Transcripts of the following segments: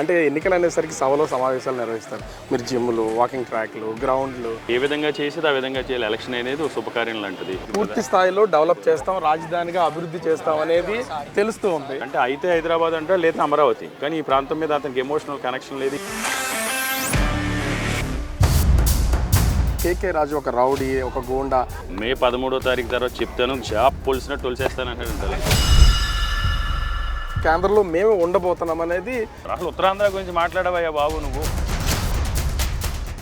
అంటే ఎన్నికలు అనేసరికి సభలో సమావేశాలు నిర్వహిస్తారు. మీరు జిమ్లు, వాకింగ్ ట్రాక్లు, గ్రౌండ్లు ఏ విధంగా చేసేది ఆ విధంగా చేయాలి. ఎలక్షన్ అనేది ఒక శుభకార్యం లాంటిది. పూర్తి స్థాయిలో డెవలప్ చేస్తాం, రాజధానిగా అభివృద్ధి చేస్తాం అనేది తెలుస్తూ ఉంది. అంటే అయితే హైదరాబాద్ అంటే లేదా అమరావతి, కానీ ఈ ప్రాంతం మీద అతనికి ఎమోషనల్ కనెక్షన్ లేదు. కేకే రాజు ఒక రౌడీ, ఒక గూండా. మే 13వ తారీఖు తర్వాత చెప్తాను, జాబ్ పొలిసినట్టు తొలిసేస్తాను అంటే కేంద్రంలో మేము ఉండబోతున్నాం అనేది. అసలు ఉత్తరాంధ్ర గురించి మాట్లాడవయ్యా బాబు నువ్వు.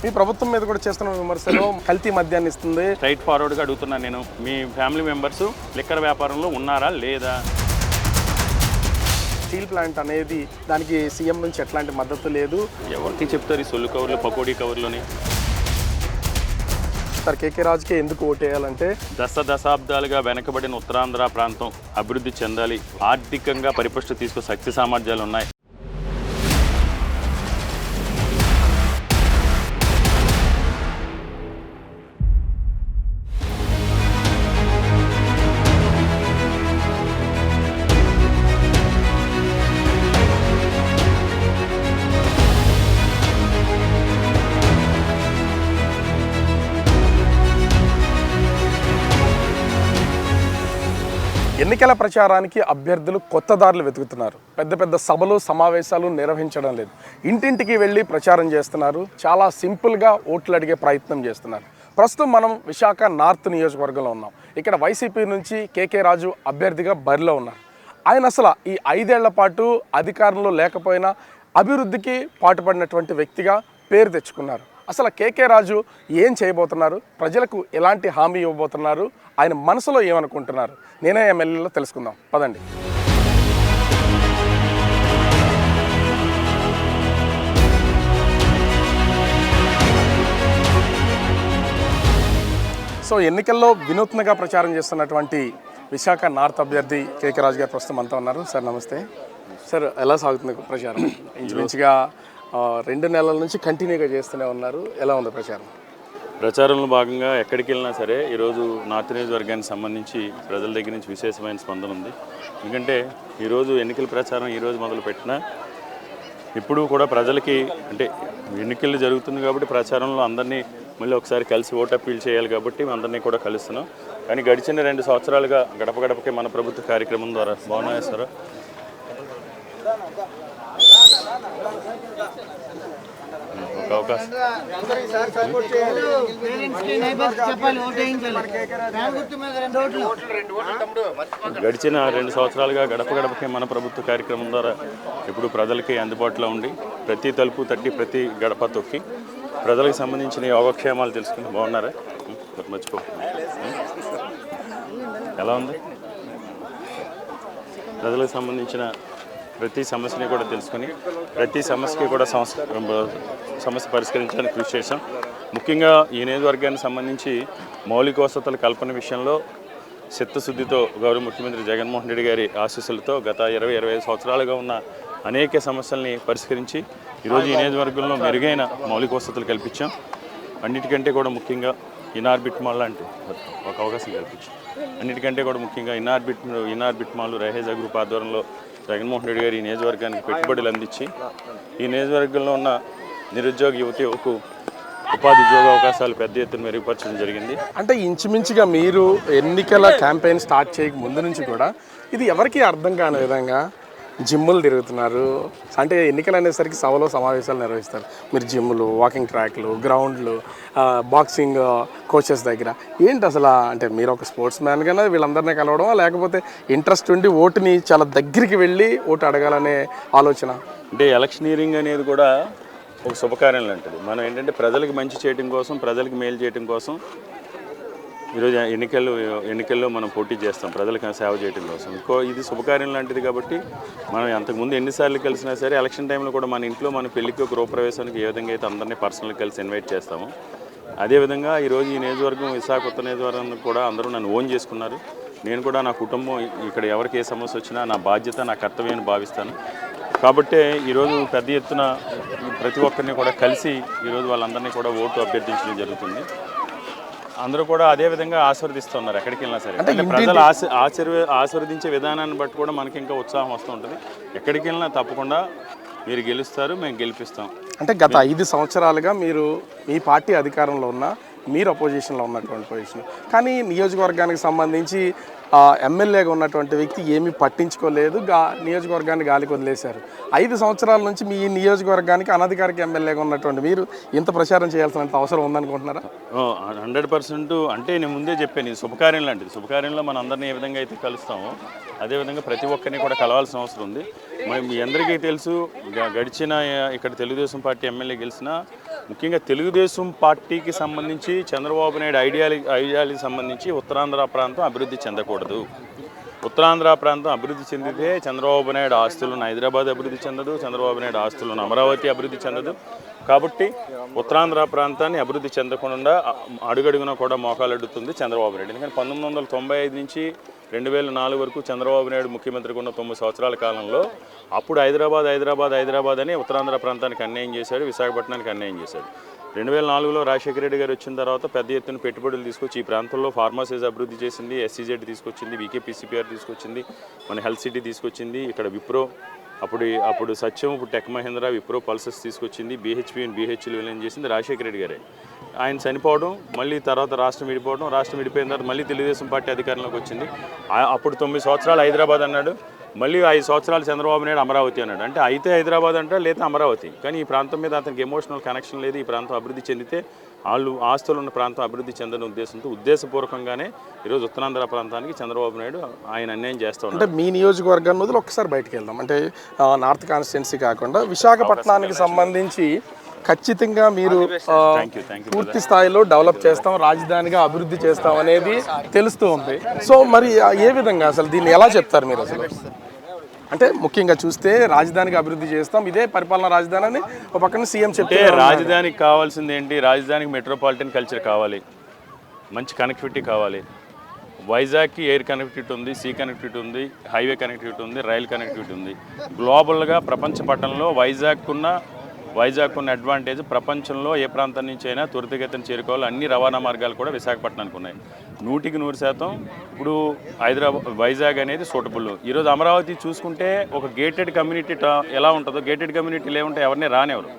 మీ ప్రభుత్వం మీద కూడా చేస్తున్న విమర్శలు కల్తీ మద్యాన్ని ఇస్తుంది. స్ట్రైట్ ఫార్వర్డ్గా అడుగుతున్నాను నేను, మీ ఫ్యామిలీ మెంబర్స్ లిక్కర్ వ్యాపారంలో ఉన్నారా లేదా? స్టీల్ ప్లాంట్ అనేది దానికి సీఎం నుంచి ఎట్లాంటి మద్దతు లేదు. ఎవరికి చెప్తారు ఈ సొల్లు కవర్లు, పకోడీ కవర్లోని? సార్ కేకే రాజుకే ఎందుకు ఓటేయాలంటే దశాబ్దాలుగా వెనకబడిన ఉత్తరాంధ్ర ప్రాంతం అభివృద్ధి చెందాలి, ఆర్థికంగా పరిపుష్టి తీసుకు శక్తి సామర్థ్యాలు ఉన్నాయి. ఎన్నికల ప్రచారానికి అభ్యర్థులు కొత్త దారులు వెతుకుతున్నారు. పెద్ద పెద్ద సభలు, సమావేశాలు నిర్వహించడం లేదు. ఇంటింటికి వెళ్ళి ప్రచారం చేస్తున్నారు. చాలా సింపుల్గా ఓట్లు అడిగే ప్రయత్నం చేస్తున్నారు. ప్రస్తుతం మనం విశాఖ నార్త్ నియోజకవర్గంలో ఉన్నాం. ఇక్కడ వైసీపీ నుంచి కేకే రాజు అభ్యర్థిగా బరిలో ఉన్నారు. ఆయన అసలు ఈ 5 ఏళ్ల పాటు అధికారంలో లేకపోయినా అభివృద్ధికి పాటుపడినటువంటి వ్యక్తిగా పేరు తెచ్చుకున్నారు. అసలు కేకే రాజు ఏం చేయబోతున్నారు, ప్రజలకు ఎలాంటి హామీ ఇవ్వబోతున్నారు, ఆయన మనసులో ఏమనుకుంటున్నారు, నేనే ఎమ్మెల్యేలో తెలుసుకుందాం పదండి. సో ఎన్నికల్లో వినూత్నంగా ప్రచారం చేస్తున్నటువంటి విశాఖ నార్త్ అభ్యర్థి కేకే రాజు గారు ప్రస్తుతం అంతా ఉన్నారు. సార్ నమస్తే. సార్ ఎలా సాగుతుంది ప్రచారం? ఇంచుమించుగా 2 నెలల నుంచి కంటిన్యూగా చేస్తూనే ఉన్నారు. ఎలా ఉంది ప్రచారం? ప్రచారంలో భాగంగా ఎక్కడికి వెళ్ళినా సరే ఈరోజు నార్త్ నియోజకవర్గానికి సంబంధించి ప్రజల దగ్గర నుంచి విశేషమైన స్పందన ఉంది. ఎందుకంటే ఈరోజు ఎన్నికల ప్రచారం ఈరోజు మొదలుపెట్టినా ఇప్పుడు కూడా ప్రజలకి అంటే ఎన్నికలు జరుగుతుంది కాబట్టి ప్రచారంలో అందరినీ మళ్ళీ ఒకసారి కలిసి ఓటు అప్పీల్ చేయాలి కాబట్టి మేము అందరినీ కూడా కలుస్తున్నాం. కానీ గడిచిన 2 సంవత్సరాలుగా గడప గడపకే మన ప్రభుత్వ కార్యక్రమం ద్వారా బాగున్నాయి సార్. ఒక అవకాశం గడిచిన 2 సంవత్సరాలుగా గడప గడపకే మన ప్రభుత్వ కార్యక్రమం ద్వారా ఇప్పుడు ప్రజలకి అందుబాటులో ఉండి ప్రతి తలుపు తట్టి ప్రతి గడప తొక్కి ప్రజలకు సంబంధించిన యోగక్షేమాలు తెలుసుకుని బాగున్నారా? మర్చిపోకుండా ఎలా ఉంది? ప్రజలకు సంబంధించిన ప్రతి సమస్యని కూడా తెలుసుకొని ప్రతి సమస్యకి కూడా సమస్య పరిష్కరించడానికి కృషి చేశాం. ముఖ్యంగా ఈ నియోజకవర్గానికి సంబంధించి మౌలిక వసతుల కల్పన విషయంలో చిత్తశుద్ధితో గౌరవ ముఖ్యమంత్రి జగన్మోహన్ రెడ్డి గారి ఆశీస్సులతో గత 20-25 సంవత్సరాలుగా ఉన్న అనేక సమస్యల్ని పరిష్కరించి ఈరోజు ఈ నియోజకవర్గంలో మెరుగైన మౌలిక వసతులు కల్పించాం. అన్నిటికంటే కూడా ముఖ్యంగా ఇన్ఆర్బిట్ మాల్ లాంటి ఒక అవకాశం కల్పించాం. అన్నిటికంటే కూడా ముఖ్యంగా ఇన్ఆర్బిట్ మాల్ రహేజా గ్రూప్ ఆధ్వర్యంలో జగన్మోహన్ రెడ్డి గారు ఈ నియోజకవర్గానికి పెట్టుబడులు అందించి ఈ నియోజకవర్గంలో ఉన్న నిరుద్యోగ యువకు ఉపాధి ఉద్యోగ అవకాశాలు పెద్ద ఎత్తున మెరుగుపరచడం జరిగింది. అంటే ఇంచుమించుగా మీరు ఎన్నికల క్యాంపెయిన్ స్టార్ట్ చేయక ముందు నుంచి కూడా ఇది ఎవరికి అర్థం కాని విధంగా జిమ్ములు తిరుగుతున్నారు. అంటే ఎన్నికలు అనేసరికి సభలో సమావేశాలు నిర్వహిస్తారు. మీరు జిమ్లు, వాకింగ్ ట్రాక్లు, గ్రౌండ్లు, బాక్సింగ్ కోచెస్ దగ్గర ఏంటి అసలు? అంటే మీరు ఒక స్పోర్ట్స్ మ్యాన్గానే వీళ్ళందరినీ కలవడం, లేకపోతే ఇంట్రెస్ట్ ఉండి ఓటుని చాలా దగ్గరికి వెళ్ళి ఓటు అడగాలనే ఆలోచన? అంటే ఎలక్షనీరింగ్ అనేది కూడా ఒక శుభకార్యం లాంటిది. మనం ఏంటంటే ప్రజలకు మంచి చేయడం కోసం, ప్రజలకు మేలు చేయడం కోసం ఈరోజు ఎన్నికల్లో మనం పోటీ చేస్తాం ప్రజలకు సేవ చేయడం కోసం. ఇది శుభకార్యం లాంటిది కాబట్టి మనం అంతకుముందు ఎన్నిసార్లు కలిసినా సరే ఎలక్షన్ టైంలో కూడా మన ఇంట్లో మన పెళ్లికి గృహప్రవేశానికి ఏ విధంగా అయితే అందరినీ పర్సనల్గా కలిసి ఇన్వైట్ చేస్తాము, అదేవిధంగా ఈరోజు ఈ నియోజకవర్గం విశాఖ కొత్త నియోజకవర్గం కూడా అందరూ నన్ను ఓన్ చేసుకున్నారు. నేను కూడా నా కుటుంబం ఇక్కడ ఎవరికి ఏ సమస్య వచ్చినా నా బాధ్యత, నా కర్తవ్యాన్ని భావిస్తాను. కాబట్టి ఈరోజు పెద్ద ఎత్తున ప్రతి ఒక్కరిని కూడా కలిసి ఈరోజు వాళ్ళందరినీ కూడా ఓటు అభ్యర్థించడం జరుగుతుంది. అందరూ కూడా అదే విధంగా ఆశీర్వదిస్తున్నారు ఎక్కడికి వెళ్ళినా సరే. అంటే ప్రజలు ఆశీర్వదించే విధానాన్ని బట్టి కూడా మనకి ఇంకా ఉత్సాహం వస్తూ ఉంటుంది. ఎక్కడికి వెళ్ళినా తప్పకుండా మీరు గెలుస్తారు, మేము గెలిపిస్తాం. అంటే గత 5 సంవత్సరాలుగా మీరు మీ పార్టీ అధికారంలో ఉన్న, మీరు అపోజిషన్లో ఉన్నటువంటి పొజిషన్, కానీ నియోజకవర్గానికి సంబంధించి ఎమ్మెల్యేగా ఉన్నటువంటి వ్యక్తి ఏమీ పట్టించుకోలేదు, నియోజకవర్గాన్ని గాలికి వదిలేశారు. 5 సంవత్సరాల నుంచి మీ నియోజకవర్గానికి అనధికారిక ఎమ్మెల్యేగా ఉన్నటువంటి మీరు ఇంత ప్రచారం చేయాల్సినంత అవసరం ఉందనుకుంటున్నారా? 100%. అంటే నేను ముందే చెప్పాను, ఇది శుభకార్యం లాంటిది. శుభకార్యంలో మన అందరినీ ఏ విధంగా అయితే కలుస్తామో అదేవిధంగా ప్రతి ఒక్కరిని కూడా కలవాల్సిన అవసరం ఉంది. మరి మీ అందరికీ తెలుసు, గడిచిన ఇక్కడ తెలుగుదేశం పార్టీ ఎమ్మెల్యే గెలిచిన, ముఖ్యంగా తెలుగుదేశం పార్టీకి సంబంధించి చంద్రబాబు నాయుడు ఐడియాలజీ సంబంధించి ఉత్తరాంధ్ర ప్రాంతం అభివృద్ధి చెందకూడదు. ఉత్తరాంధ్ర ప్రాంతం అభివృద్ధి చెందితే చంద్రబాబు నాయుడు ఆస్తులను హైదరాబాద్ అభివృద్ధి చెందదు, చంద్రబాబు నాయుడు ఆస్తులను అమరావతి అభివృద్ధి చెందదు. కాబట్టి ఉత్తరాంధ్ర ప్రాంతాన్ని అభివృద్ధి చెందకుండా అడుగడుగున కూడా మోకాలెడుతుంది చంద్రబాబు నాయుడు. ఎందుకంటే 1995 నుంచి 2004 వరకు చంద్రబాబు నాయుడు ముఖ్యమంత్రిగా ఉన్న 9 సంవత్సరాల కాలంలో అప్పుడు హైదరాబాద్ అని ఉత్తరాంధ్ర ప్రాంతానికి అన్యాయం చేశాడు, విశాఖపట్నానికి అన్యాయం చేశాడు. 2004లో రాజశేఖర రెడ్డి గారు వచ్చిన తర్వాత పెద్ద ఎత్తున పెట్టుబడులు తీసుకొచ్చి ఈ ప్రాంతంలో ఫార్మసీస్ అభివృద్ధి చేసింది, SEZ తీసుకొచ్చింది, VKPCPR తీసుకొచ్చింది, మన హెల్త్ సిటీ తీసుకొచ్చింది, ఇక్కడ విప్రో అప్పుడు సత్యం, ఇప్పుడు టెక్ మహేంద్ర, విప్రో పల్సెస్ తీసుకొచ్చింది, BHP అండ్ BHL విలీనం చేసింది రాజశేఖర రెడ్డి గారే. ఆయన చనిపోవడం, మళ్ళీ తర్వాత రాష్ట్రం విడిపోయిన తర్వాత మళ్ళీ తెలుగుదేశం పార్టీ అధికారంలోకి వచ్చింది. అప్పుడు 9 సంవత్సరాలు హైదరాబాద్ అన్నాడు, మళ్ళీ 5 సంవత్సరాలు చంద్రబాబు నాయుడు అమరావతి అన్నాడు. అంటే అయితే హైదరాబాద్ అంటాడు, లేదా అమరావతి. కానీ ఈ ప్రాంతం మీద అతనికి ఎమోషనల్ కనెక్షన్ లేదు. ఈ ప్రాంతం అభివృద్ధి చెందితే వాళ్ళు ఆస్తులు ఉన్న ప్రాంతం అభివృద్ధి చెందని ఉద్దేశపూర్వకంగానే ఈరోజు ఉత్తరాంధ్ర ప్రాంతానికి చంద్రబాబు నాయుడు ఆయన అన్యాయం చేస్తూ ఉన్నాడు. అంటే మీ నియోజకవర్గాన్ని వదిలి ఒక్కసారి బయటకు వెళ్దాం. అంటే నార్త్ కాన్స్టిట్యున్సీ కాకుండా విశాఖపట్నానికి సంబంధించి ఖచ్చితంగా మీరు పూర్తి స్థాయిలో డెవలప్ చేస్తాం, రాజధానిగా అభివృద్ధి చేస్తాం అనేది తెలుస్తూ ఉంది. సో మరి ఏ విధంగా అసలు దీన్ని ఎలా చెప్తారు మీరు? అసలు అంటే ముఖ్యంగా చూస్తే రాజధానికి అభివృద్ధి చేస్తాం, ఇదే పరిపాలనా రాజధాని అని ఒక పక్కన సీఎం చెప్తే, రాజధానికి కావాల్సింది ఏంటి? రాజధానికి మెట్రోపాలిటన్ కల్చర్ కావాలి, మంచి కనెక్టివిటీ కావాలి. వైజాగ్కి ఎయిర్ కనెక్టివిటీ ఉంది, సీ కనెక్టివిటీ ఉంది, హైవే కనెక్టివిటీ ఉంది, రైల్ కనెక్టివిటీ ఉంది. గ్లోబల్గా ప్రపంచ పట్టణంలో వైజాగ్ ఉన్న అడ్వాంటేజ్ ప్రపంచంలో ఏ ప్రాంతం నుంచి అయినా త్వరితగతిన చేరుకోవాలి. అన్ని రవాణా మార్గాలు కూడా విశాఖపట్నానికి ఉన్నాయి. 100% ఇప్పుడు వైజాగ్ అనేది సూటబుల్. ఈరోజు అమరావతి చూసుకుంటే ఒక గేటెడ్ కమ్యూనిటీ ఎలా ఉంటుందో, గేటెడ్ కమ్యూనిటీలు ఏముంటాయి, ఎవరిని రానివ్వరు.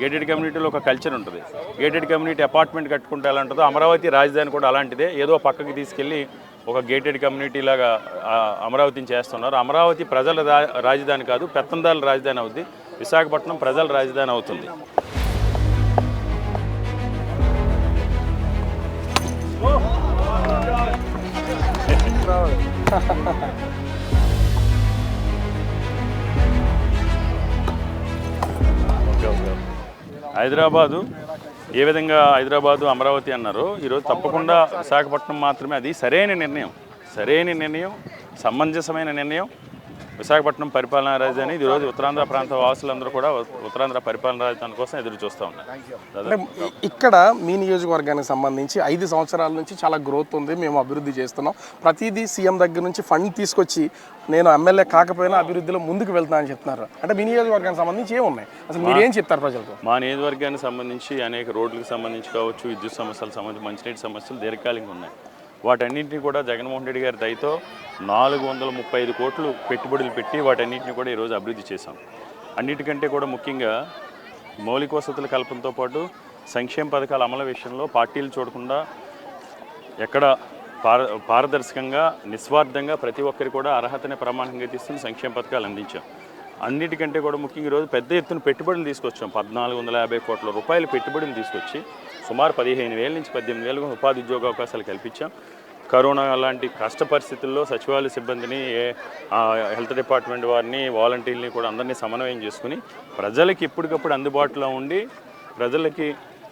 గేటెడ్ కమ్యూనిటీలో ఒక కల్చర్ ఉంటుంది. గేటెడ్ కమ్యూనిటీ అపార్ట్మెంట్ కట్టుకుంటే ఎలా ఉంటుందో అమరావతి రాజధాని కూడా అలాంటిదే. ఏదో పక్కకి తీసుకెళ్ళి ఒక గేటెడ్ కమ్యూనిటీ లాగా అమరావతిని చేస్తున్నారు. అమరావతి ప్రజల రాజధాని కాదు, పెత్తందారుల రాజధాని అవుద్ది. విశాఖపట్నం ప్రజల రాజధాని అవుతుంది. హైదరాబాదు ఏ విధంగా హైదరాబాదు అమరావతి అన్నారో ఈరోజు తప్పకుండా విశాఖపట్నం మాత్రమే. అది సరైన నిర్ణయం, సమంజసమైన నిర్ణయం. విశాఖపట్నం పరిపాలనా రాజధాని ఈరోజు ఉత్తరాంధ్ర ప్రాంత వాసులందరూ కూడా ఉత్తరాంధ్ర పరిపాలనా రాజధాని కోసం ఎదురు చూస్తూ ఉన్నారు. ఇక్కడ మీ నియోజకవర్గానికి సంబంధించి 5 సంవత్సరాల నుంచి చాలా గ్రోత్ ఉంది, మేము అభివృద్ధి చేస్తున్నాం, ప్రతిదీ సీఎం దగ్గర నుంచి ఫండ్ తీసుకొచ్చి నేను ఎమ్మెల్యే కాకపోయినా అభివృద్ధిలో ముందుకు వెళ్తాను అని చెప్తున్నారు. అంటే మీ నియోజకవర్గానికి సంబంధించి ఏమున్నాయి, అసలు మీరు ఏం చెప్తారు ప్రజలకు? మా నియోజకవర్గానికి సంబంధించి అనేక రోడ్లకు సంబంధించి కావచ్చు, విద్యుత్ సమస్యలకు సంబంధించి, మంచినీటి సమస్యలు దీర్ఘకాలికంగా ఉన్నాయి. వాటన్నింటినీ కూడా జగన్మోహన్ రెడ్డి గారి దయతో 435 కోట్లు పెట్టుబడులు పెట్టి వాటన్నింటినీ కూడా ఈరోజు అభివృద్ధి చేశాం. అన్నిటికంటే కూడా ముఖ్యంగా మౌలిక వసతుల కల్పనతో పాటు సంక్షేమ పథకాల అమలు విషయంలో పార్టీలు చూడకుండా ఎక్కడ పారదర్శకంగా నిస్వార్థంగా ప్రతి ఒక్కరికి కూడా అర్హతనే ప్రమాణంగా తీసుకుని సంక్షేమ పథకాలు అందించాం. అన్నిటికంటే కూడా ముఖ్యంగా ఈరోజు పెద్ద ఎత్తున పెట్టుబడులు తీసుకొచ్చాం. 1450 కోట్ల రూపాయలు పెట్టుబడులు తీసుకొచ్చి సుమారు 15,000 నుంచి 18,000 ఉపాధి ఉద్యోగ అవకాశాలు కల్పించాం. కరోనా లాంటి కష్ట పరిస్థితుల్లో సచివాలయ సిబ్బందిని, హెల్త్ డిపార్ట్మెంట్ వారిని, వాలంటీర్ని కూడా అందరినీ సమన్వయం చేసుకుని ప్రజలకి ఎప్పటికప్పుడు అందుబాటులో ఉండి ప్రజలకి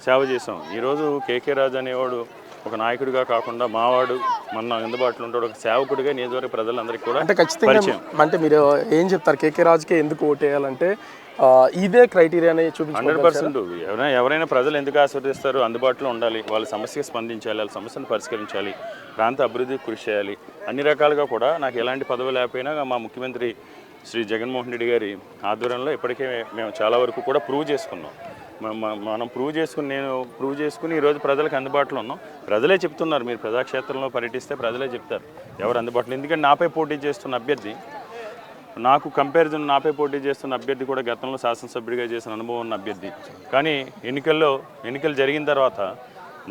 సేవ చేసాం. ఈరోజు కేకే రాజు అనేవాడు ఒక నాయకుడిగా కాకుండా మావాడు మన అందుబాటులో ఉంటాడు, ఒక సేవకుడిగా నియోజకవర్గ ప్రజలందరికీ కూడా అంటే ఖచ్చితంగా. అంటే మీరు ఏం చెప్తారు, కేకే రాజుకే ఎందుకు ఓటేయాలంటే ఇదే క్రైటీరియాని చూపించారు? 100%. ఎవరైనా ప్రజలు ఎందుకు ఆశీర్వదిస్తారు? అందుబాటులో ఉండాలి, వాళ్ళ సమస్యకు స్పందించాలి, వాళ్ళ సమస్యను పరిష్కరించాలి, ప్రాంత అభివృద్ధికి కృషి చేయాలి. అన్ని రకాలుగా కూడా నాకు ఎలాంటి పదవి లేకపోయినా మా ముఖ్యమంత్రి శ్రీ జగన్మోహన్ రెడ్డి గారి ఆధ్వర్యంలో ఇప్పటికే మేము చాలా వరకు కూడా ప్రూవ్ చేసుకున్నాం. నేను ప్రూవ్ చేసుకుని ఈరోజు ప్రజలకు అందుబాటులో ఉన్నాం. ప్రజలే చెప్తున్నారు, మీరు ప్రజాక్షేత్రంలో పర్యటిస్తే ప్రజలే చెప్తారు ఎవరు అందుబాటులో. ఎందుకంటే నాపై పోటీ చేస్తున్న అభ్యర్థి నాకు కంపారిజన్ నాపై పోటీ చేస్తున్న అభ్యర్థి కూడా గతంలో శాసనసభ్యుడిగా చేసిన అనుభవం ఉన్న అభ్యర్థి. కానీ ఎన్నికలు జరిగిన తర్వాత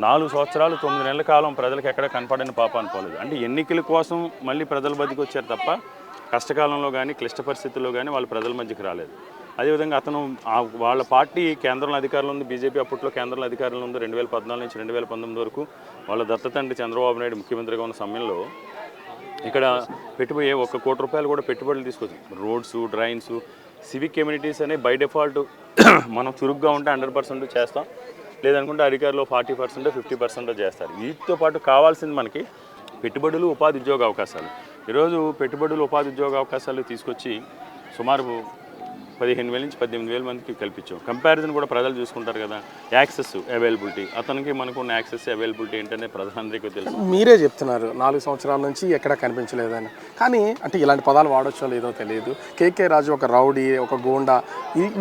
4 సంవత్సరాలు 9 నెలల కాలం ప్రజలకు ఎక్కడ కనపడని పాప అనుకోలేదు. అంటే ఎన్నికల కోసం మళ్ళీ ప్రజల మధ్యకి వచ్చారు తప్ప కష్టకాలంలో కానీ క్లిష్ట పరిస్థితుల్లో కానీ వాళ్ళు ప్రజల మధ్యకి రాలేదు. అదేవిధంగా అతను వాళ్ళ పార్టీ కేంద్రంలో అధికారంలో ఉంది. బీజేపీ అప్పట్లో కేంద్రంలో అధికారంలో ఉంది. 2014 నుంచి 2019 వరకు వాళ్ళ దత్తతండ్రి చంద్రబాబు నాయుడు ముఖ్యమంత్రిగా ఉన్న సమయంలో ఇక్కడ పెట్టుబడి 1 కోటి రూపాయలు కూడా పెట్టుబడులు తీసుకొచ్చి రోడ్స్, డ్రైన్స్, సివిక్ కమ్యూనిటీస్ అనే బై డిఫాల్ట్ మనం చురుగ్గా ఉంటే 100% చేస్తాం, లేదనుకుంటే అధికారులు 40% 50% చేస్తారు. వీటితో పాటు కావాల్సింది మనకి పెట్టుబడులు, ఉపాధి ఉద్యోగ అవకాశాలు. ఈరోజు పెట్టుబడులు, ఉపాధి ఉద్యోగ అవకాశాలు తీసుకొచ్చి సుమారు 15,000 నుంచి 18,000 మందికి కల్పించాం. కంపారిజన్ కూడా ప్రజలు చూసుకుంటారు కదా, యాక్సెస్ అవైలబిలిటీ, అతనికి మనకున్న యాక్సెస్ అవైలబిలిటీ ఏంటనే ప్రజలందరికీ తెలుసు. మీరే చెప్తున్నారు 4 సంవత్సరాల నుంచి ఎక్కడ కనిపించలేదని. కానీ అంటే ఇలాంటి పదాలు వాడొచ్చో లేదో తెలియదు. కేకే రాజు ఒక రౌడీ, ఒక గోండా,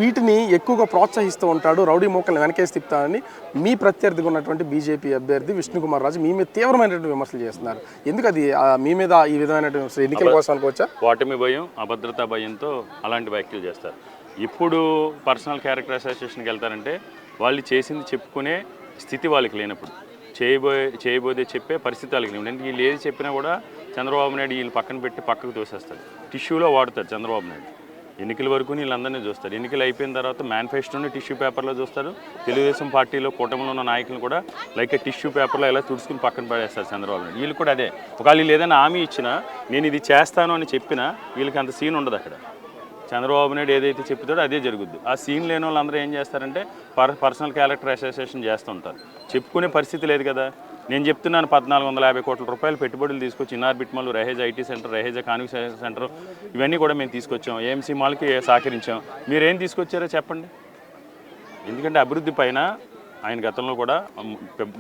వీటిని ఎక్కువగా ప్రోత్సహిస్తూ ఉంటాడు. రౌడీ మోకల్ని వెనకేసి తిప్పుతానని మీ ప్రత్యర్థిగా ఉన్నటువంటి బీజేపీ అభ్యర్థి విష్ణుకుమార్ రాజు మీ మీద తీవ్రమైనటువంటి విమర్శలు చేస్తున్నారు. ఎందుకు అది మీ మీద ఈ విధమైనటువంటి ఎన్నికల కోసం అనుకోవచ్చా? వాటమి భయం, అభద్రతా భయంతో అలాంటి వ్యాఖ్యలు చేస్తారు. ఇప్పుడు పర్సనల్ క్యారెక్టర్ అసోసియేషన్కి వెళ్తారంటే వాళ్ళు చేసింది చెప్పుకునే స్థితి వాళ్ళకి లేనప్పుడు, చేయబోదే చెప్పే పరిస్థితి వాళ్ళకి లేనప్పుడు. అంటే వీళ్ళు ఏది చెప్పినా కూడా చంద్రబాబు నాయుడు వీళ్ళు పక్కన పెట్టి పక్కకు తోసేస్తాడు. టిష్యూలో వాడతాడు చంద్రబాబు నాయుడు. ఎన్నికల వరకు వీళ్ళందరినీ చూస్తారు. ఎన్నికలు అయిపోయిన తర్వాత మేనిఫెస్టోని టిష్యూ పేపర్లో చూస్తారు. తెలుగుదేశం పార్టీలో కూటమిలో ఉన్న నాయకులు కూడా లైక్ టిష్యూ పేపర్లో ఎలా తుడుచుకుని పక్కన పడేస్తారు చంద్రబాబు నాయుడు. వీళ్ళు కూడా అదే, ఒకవేళ వీళ్ళు ఏదైనా హామీ ఇచ్చినా నేను ఇది చేస్తాను అని చెప్పినా వీళ్ళకి అంత సీన్ ఉండదు. అక్కడ చంద్రబాబు నాయుడు ఏదైతే చెప్తాడో అదే జరుగుద్ది. ఆ సీన్ లేని వాళ్ళందరూ ఏం చేస్తారంటే పర్సనల్ క్యారెక్టర్ అసోసియేషన్ చేస్తుంటారు. చెప్పుకునే పరిస్థితి లేదు కదా. నేను చెప్తున్నాను 1,450 కోట్ల రూపాయలు పెట్టుబడులు తీసుకొచ్చి Inorbit mall, Raheja IT centre, Raheja convention centre ఇవన్నీ కూడా మేము తీసుకొచ్చాం. ఏఎంసీ మాల్కి సహకరించాం. మీరేం తీసుకొచ్చారో చెప్పండి. ఎందుకంటే అభివృద్ధి పైన ఆయన గతంలో కూడా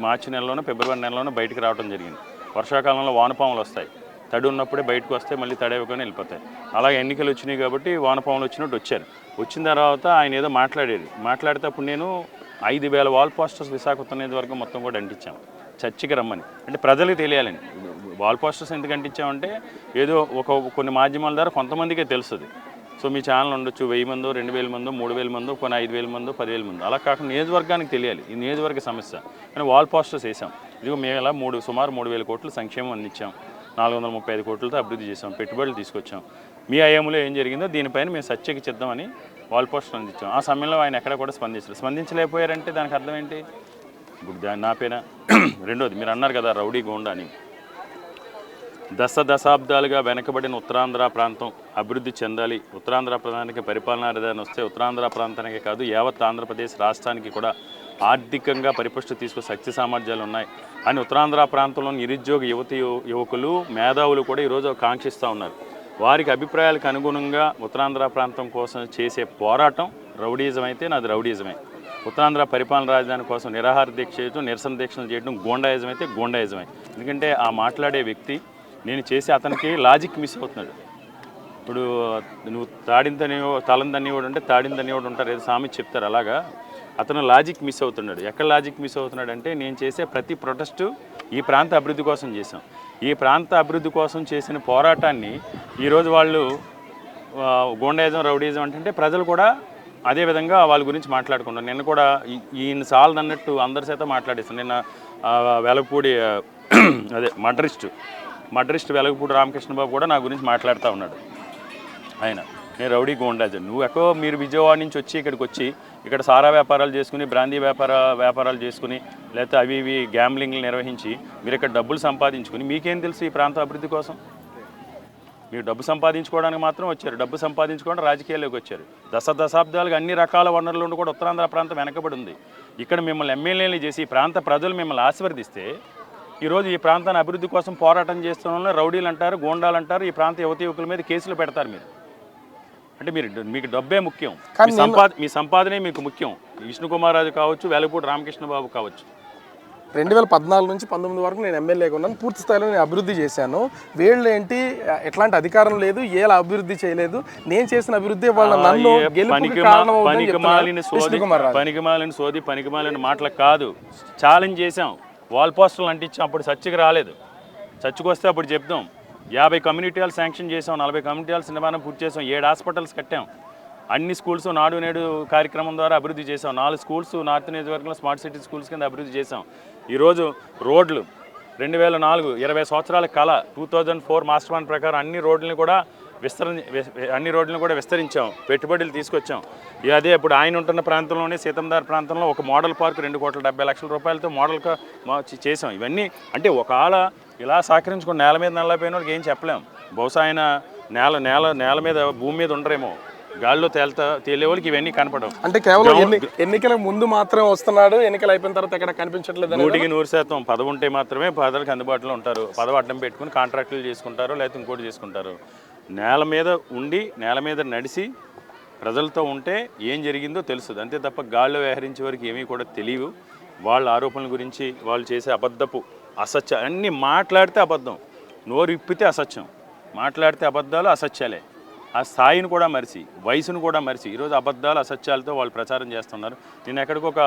మార్చి నెలలోనో ఫిబ్రవరి నెలలోనో బయటకు రావడం జరిగింది. వర్షాకాలంలో వానపాములు వస్తాయి, తడి ఉన్నప్పుడే బయటకు వస్తే మళ్ళీ తడవకొని వెళ్ళిపోతాయి. అలాగే ఎన్నికలు వచ్చినాయి కాబట్టి వానపాములు వచ్చినట్టు వచ్చారు. వచ్చిన తర్వాత ఆయన ఏదో మాట్లాడితే అప్పుడు నేను 5,000 వాల్ పోస్టర్స్ విశాఖపట్నం నియోజకవర్గం మొత్తం కూడా అంటించాం, చర్చికి రమ్మని. అంటే ప్రజలకు తెలియాలని. వాల్ పోస్టర్స్ ఎందుకు అంటించామంటే ఏదో కొన్ని మాధ్యమాల ద్వారా కొంతమందికే తెలుస్తుంది. సో మీ ఛానల్ ఉండొచ్చు, 1000 మందో, 2000 మందో, 3000 మందో, కొన్ని 5000 మందో, 10,000 మందో, అలా కాకుండా నియోజకవర్గానికి తెలియాలి. ఈ నియోజకవర్గ సమస్య కానీ వాల్ పోస్టర్స్ వేసాం. ఇదిగో మేము ఇలా సుమారు 3,000 కోట్లు సంక్షేమం అందించాం, 435 కోట్లతో అభివృద్ధి చేసాం, పెట్టుబడులు తీసుకొచ్చాం. మీ అయ్యంలో ఏం జరిగిందో దీనిపైన మేము సత్యకి చేద్దామని వాల్ పోస్టర్ అందించాం. ఆ సమయంలో ఆయన ఎక్కడ కూడా స్పందించలేకపోయారంటే దానికి అర్థం ఏంటి? ఇప్పుడు నా పైన రెండోది మీరు అన్నారు కదా రౌడీ గోండా అని. దశాబ్దాలుగా వెనకబడిన ఉత్తరాంధ్ర ప్రాంతం అభివృద్ధి చెందాలి, ఉత్తరాంధ్ర ప్రాంతానికి పరిపాలనా రాజధాని వస్తే ఉత్తరాంధ్ర ప్రాంతానికే కాదు యావత్ ఆంధ్రప్రదేశ్ రాష్ట్రానికి కూడా ఆర్థికంగా పరిపుష్టి తీసుకునే శక్తి సామర్థ్యాలు ఉన్నాయి అని ఉత్తరాంధ్ర ప్రాంతంలో నిరుద్యోగ యువకులు, మేధావులు కూడా ఈరోజు కాంక్షిస్తూ ఉన్నారు. వారికి అభిప్రాయాలకు అనుగుణంగా ఉత్తరాంధ్ర ప్రాంతం కోసం చేసే పోరాటం రౌడీజం అయితే నాది రౌడీజమే. ఉత్తరాంధ్ర పరిపాలన రాజధాని కోసం నిరాహార దీక్ష చేయడం, నిరసన దీక్షలు చేయడం గోండాయిజం అయితే గోండాయిజమే. ఎందుకంటే ఆ మాట్లాడే వ్యక్తి నేను చేసి అతనికి లాజిక్ మిస్ అవుతున్నాడు. ఇప్పుడు నువ్వు తలందనివాడు అంటే తాడిందనివాడు ఉంటారు, ఏదో సామెత చెప్తారు. అలాగా అతను లాజిక్ మిస్ అవుతున్నాడు. ఎక్కడ లాజిక్ మిస్ అవుతున్నాడు అంటే నేను చేసే ప్రతి ప్రొటెస్టు ఈ ప్రాంత అభివృద్ధి కోసం చేశాం. ఈ ప్రాంత అభివృద్ధి కోసం చేసిన పోరాటాన్ని ఈరోజు వాళ్ళు గోండాయిజం, రౌడీజం అంటే ప్రజలు కూడా అదేవిధంగా వాళ్ళ గురించి మాట్లాడుకున్నారు. నిన్న కూడా ఈయన సాలదన్నట్టు అందరి చేత మాట్లాడేస్తాను. నిన్న వెలగపూడి మడ్రిస్ట్ వెలగపూడి రామకృష్ణబాబు కూడా నా గురించి మాట్లాడుతూ ఉన్నాడు. ఆయన నేను రౌడీ గోండాజన్, నువ్వు ఎక్కో మీరు విజయవాడ నుంచి వచ్చి ఇక్కడికి వచ్చి ఇక్కడ సారా వ్యాపారాలు చేసుకుని, బ్రాందీ వ్యాపారాలు చేసుకుని, లేకపోతే అవి గ్యాంబ్లింగ్లు నిర్వహించి మీరు ఇక్కడ డబ్బులు సంపాదించుకుని మీకేం తెలుసు ఈ ప్రాంత అభివృద్ధి కోసం? మీరు డబ్బు సంపాదించుకోవడానికి మాత్రం వచ్చారు, డబ్బు సంపాదించుకోవడం రాజకీయాల్లోకి వచ్చారు. దశాబ్దాలుగా అన్ని రకాల వనరులు కూడా ఉత్తరాంధ్ర ప్రాంతం వెనకబడి ఉంది. ఇక్కడ మిమ్మల్ని ఎమ్మెల్యేలు చేసి ఈ ప్రాంత ప్రజలు మిమ్మల్ని ఆశీర్వదిస్తే ఈరోజు ఈ ప్రాంతాన్ని అభివృద్ధి కోసం పోరాటం చేస్తున్న రౌడీలు అంటారు, గోండాలు అంటారు, ఈ ప్రాంత యువకుల మీద కేసులు పెడతారు. మీరు అంటే మీకు డబ్బే ముఖ్యం, మీ సంపాదనే మీకు ముఖ్యం. విష్ణుకుమార్ రాజు కావచ్చు, వెలగపూడి రామకృష్ణబాబు కావచ్చు. 2014 నుంచి 19 వరకు నేను ఎమ్మెల్యేగా ఉన్నాను, పూర్తి స్థాయిలో నేను అభివృద్ధి చేశాను. వీళ్ళు ఏంటి ఎట్లాంటి అధికారం లేదు, ఏలా అభివృద్ధి చేయలేదు, నేను చేసిన అభివృద్ధి వాళ్ళ నన్ను పనికిమాలిన సోది పనికిమాలిన మాటలకు కాదు. ఛాలెంజ్ చేసాం, వాల్ పోస్టర్లు అంటించాం. అప్పుడు చర్చకు రాలేదు, చర్చకు వస్తే అప్పుడు చెప్దాం. 50 కమ్యూనిటీ హాల్ శాంక్షన్ చేసాం, 40 కమ్యూనిటీ హాల్స్ నిర్మాణం పూర్తి చేసాం, 7 హాస్పిటల్స్ కట్టాం, అన్ని స్కూల్స్ నాడు నేడు కార్యక్రమం ద్వారా అభివృద్ధి చేసాం, 4 స్కూల్స్ నార్త్ నియోజకవర్గంలో స్మార్ట్ సిటీ స్కూల్స్ కింద అభివృద్ధి చేసాం. ఈరోజు రోడ్లు 2004 20 సంవత్సరాల కళ 2004 మాస్టర్ ప్లాన్ ప్రకారం అన్ని రోడ్లని కూడా విస్తరించాం, పెట్టుబడులు తీసుకొచ్చాం. అదే ఇప్పుడు ఆయన ఉంటున్న ప్రాంతంలోనే సీతందార్ ప్రాంతంలో ఒక మోడల్ పార్క్ 2,70,00,000 రూపాయలతో మోడల్గా చేసాం. ఇవన్నీ అంటే ఒక ఆల ఇలా సహకరించుకుని నేల మీద నల్లపోయిన వాళ్ళకి ఏం చెప్పలేం. బహుశా ఆయన నేల మీద భూమి మీద ఉండరేమో, గాల్లో తేలే వాళ్ళకి ఇవన్నీ కనపడవు. అంటే కేవలం ఎన్నికల ముందు మాత్రం వస్తున్నాడు, ఎన్నికలు అయిపోయిన తర్వాత ఎక్కడ కనిపించట్లేదు. 100% పదవి ఉంటే మాత్రమే ప్రజలకు అందుబాటులో ఉంటారు. పదవి అడ్డం పెట్టుకుని కాంట్రాక్టులు చేసుకుంటారు, లేకపోతే ఇంకోటి చేసుకుంటారు. నేల మీద ఉండి నేల మీద నడిచి ప్రజలతో ఉంటే ఏం జరిగిందో తెలుస్తుంది. అంతే తప్ప గాల్లో వ్యవహరించే వరకు ఏమీ కూడా తెలియవు. వాళ్ళ ఆరోపణల గురించి, వాళ్ళు చేసే అబద్ధపు అసత్య అన్నీ మాట్లాడితే అబద్ధం, నోరు ఇప్పితే అసత్యం, మాట్లాడితే అబద్ధాలు అసత్యాలే. ఆ స్థాయిని కూడా మరిచి, వయసును కూడా మరిచి ఈరోజు అబద్ధాలు అసత్యాలతో వాళ్ళు ప్రచారం చేస్తున్నారు. నేను ఎక్కడికి ఒక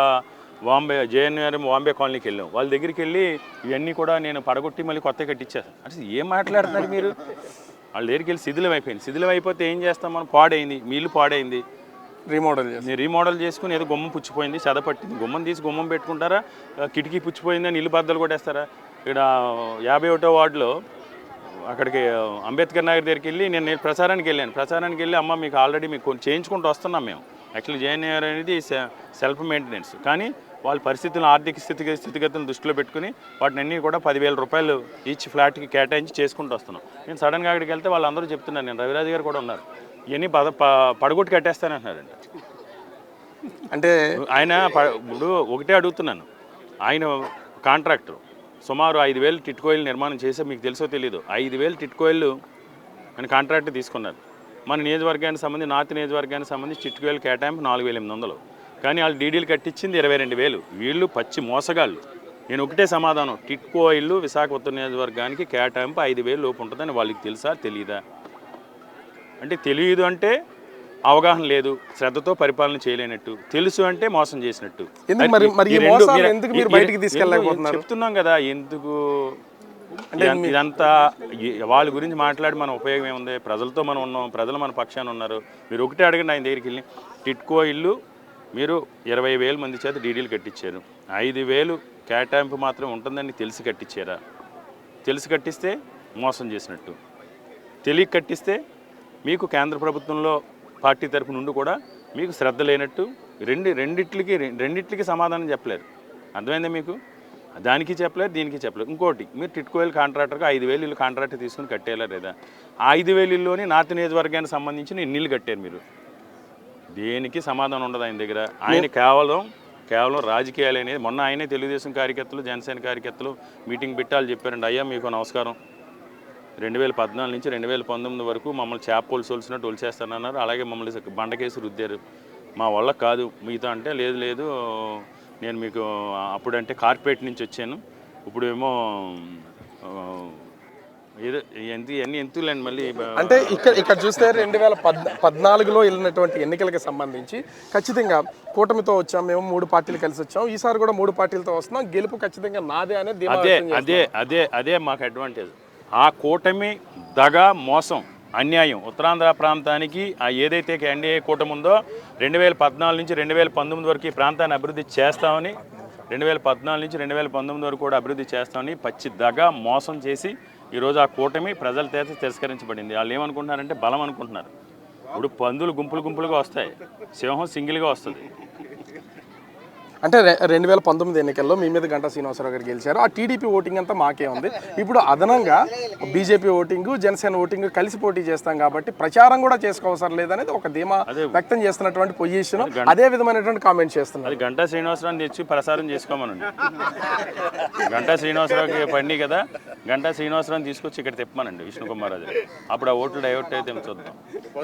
జేఎన్ఆర్ బాంబే కాలనీకి వెళ్ళాం. వాళ్ళ దగ్గరికి వెళ్ళి ఇవన్నీ కూడా నేను పడగొట్టి మళ్ళీ కొత్త కట్టించాను అంటే ఏం మాట్లాడుతున్నారు మీరు? వాళ్ళ దగ్గరికి వెళ్ళి శిథిలం అయిపోయింది. శిథిలం అయిపోతే ఏం చేస్తాం మనం? పాడైంది, మీ ఇల్లు పాడైంది, రీమోడల్ చేసుకుని ఏదో గుమ్మం పుచ్చిపోయింది, చదపట్టింది, గుమ్మం తీసి గుమ్మం పెట్టుకుంటారా? కిటికీ పుచ్చిపోయిందని ఇల్లు బద్దలు కొట్టేస్తారా? ఇక్కడ 51వ వార్డులో అక్కడికి అంబేద్కర్ నగర్ దగ్గరికి వెళ్ళి నేను ప్రచారానికి వెళ్ళి అమ్మ మీకు ఆల్రెడీ మీకు చేయించుకుంటూ వస్తున్నాం మేము. యాక్చువల్లీ జేఎన్ఆర్ అనేది సెల్ఫ్ మెయింటెనెన్స్, కానీ వాళ్ళ పరిస్థితులను ఆర్థిక స్థితిగతులను దృష్టిలో పెట్టుకుని వాటిని అన్నీ కూడా 10,000 రూపాయలు ఈచ్ ఫ్లాట్కి కేటాయించి చేసుకుంటూ వస్తున్నాం. నేను సడన్గా అక్కడికి వెళ్తే వాళ్ళందరూ చెప్తున్నారు, నేను రవిరాజు గారు కూడా ఉన్నారు, ఇవన్నీ పడగొట్టి కట్టేస్తానంటున్నారండి. అంటే ఆయన ఇప్పుడు ఒకటే అడుగుతున్నాను, ఆయన కాంట్రాక్టర్ సుమారు 5,000 టిట్కోయిల్ నిర్మాణం చేసే, మీకు తెలుసో తెలీదు, 5,000 టిట్కోయిల్ ఆయన కాంట్రాక్ట్ తీసుకున్నారు. మన నియోజకవర్గానికి సంబంధించి నార్త్ నియోజకవర్గానికి సంబంధించి టిట్కోయిల్ కేటాయింపు 4,800, కానీ వాళ్ళు డీడీలు కట్టించింది 22,000. వీళ్ళు పచ్చి మోసగాళ్ళు. నేను ఒకటే సమాధానం, టిట్కోయిల్ విశాఖ ఉత్తర నియోజకవర్గానికి కేటాయింపు 5,000 లోపు ఉంటుందని వాళ్ళకి తెలుసా తెలీదా? అంటే తెలియదు అంటే అవగాహన లేదు, శ్రద్ధతో పరిపాలన చేయలేనట్టు, తెలుసు అంటే మోసం చేసినట్టు. చెప్తున్నాం కదా ఎందుకు ఇదంతా. వాళ్ళ గురించి మాట్లాడి మన ఉపయోగం ఏముంది? ప్రజలతో మనం ఉన్నాం, ప్రజలు మన పక్షాన ఉన్నారు. మీరు ఒకటే అడగండి ఆయన దగ్గరికి వెళ్ళి, టిట్కో ఇల్లు మీరు 20,000 మంది చేత డీడీలు కట్టించారు, 5,000 కేటాయింపు మాత్రం ఉంటుందని తెలిసి కట్టించారా? తెలిసి కట్టిస్తే మోసం చేసినట్టు, తెలియక కట్టిస్తే మీకు కేంద్ర ప్రభుత్వంలో పార్టీ తరపు నుండి కూడా మీకు శ్రద్ధ లేనట్టు. రెండిట్లకి సమాధానం చెప్పలేరు. అర్థమైందా మీకు? దానికి చెప్పలేరు, దీనికి చెప్పలేరు. ఇంకోటి, మీరు టిట్కోయిల్ కాంట్రాక్టర్గా 5,000 ఇల్లు కాంట్రాక్ట్ తీసుకుని కట్టేలా లేదా? ఆ 5,000 ఇల్లులోని నార్త్ నియోజకవర్గానికి సంబంధించిన ఎన్ని ఇల్లు కట్టారు మీరు? దేనికి సమాధానం ఉండదు ఆయన దగ్గర. ఆయన కేవలం రాజకీయాలు అనేది. మొన్న ఆయనే తెలుగుదేశం కార్యకర్తలు, జనసేన కార్యకర్తలు మీటింగ్ పెట్టాలి చెప్పారండి. అయ్యా మీకు నమస్కారం, 2014 నుంచి 2019 వరకు మమ్మల్ని చేప ఒలిసినట్టు ఒలిచేస్తానన్నారు, అలాగే మమ్మల్ని బండకేసి రుద్దారు, మా వల్ల కాదు మీతో అంటే లేదు నేను మీకు అప్పుడంటే కార్పొరేట్ నుంచి వచ్చాను, ఇప్పుడు ఏమో ఏదో ఇవన్నీ ఎంతులేండి మళ్ళీ. అంటే ఇక్కడ చూస్తే 2014లో వెళ్ళినటువంటి ఎన్నికలకు సంబంధించి ఖచ్చితంగా కూటమితో వచ్చాం, మేము 3 పార్టీలు కలిసి వచ్చాం, ఈసారి కూడా 3 పార్టీలతో వస్తున్నాం, గెలుపు ఖచ్చితంగా నాదే అనేది అదే మాకు అడ్వాంటేజ్. ఆ కూటమి దగ, మోసం, అన్యాయం ఉత్తరాంధ్ర ప్రాంతానికి ఏదైతే ఎన్డీఏ కూటమి ఉందో 2014 నుంచి 2019 వరకు ఈ ప్రాంతాన్ని అభివృద్ధి చేస్తామని, 2014 నుంచి 2019 వరకు కూడా అభివృద్ధి చేస్తామని పచ్చి దగ మోసం చేసి ఈరోజు ఆ కూటమి ప్రజల చేత తిరస్కరించబడింది. వాళ్ళు ఏమనుకుంటున్నారంటే బలం అనుకుంటున్నారు. ఇప్పుడు పందులు గుంపులుగా వస్తాయి, సింహం సింగిల్గా వస్తుంది. అంటే 2019 ఎన్నికల్లో మీ మీద గంటా శ్రీనివాసరావు గారు గెలిచారు, ఆ టీడీపీ ఓటింగ్ అంతా మాకే ఉంది. ఇప్పుడు అదనంగా బీజేపీ ఓటింగ్, జనసేన ఓటింగ్ కలిసి పోటీ చేస్తాం కాబట్టి ప్రచారం కూడా చేసుకోవసరం లేదనేది ఒక ధీమా వ్యక్తం చేస్తున్నటువంటి పొజిషన్, అదే విధమైనటువంటి కామెంట్ చేస్తున్నారు. అది గంటా శ్రీనివాసరావు తెచ్చి ప్రసారం చేసుకోమనండి. గంటా శ్రీనివాసరావుకి పండి కదా, గంటా శ్రీనివాసరావు తీసుకొచ్చి ఇక్కడ తిప్పమనండి విష్ణుకుమార్ రాజు, అప్పుడు ఆ ఓట్లు డైవర్ట్ అయితే చూద్దాం.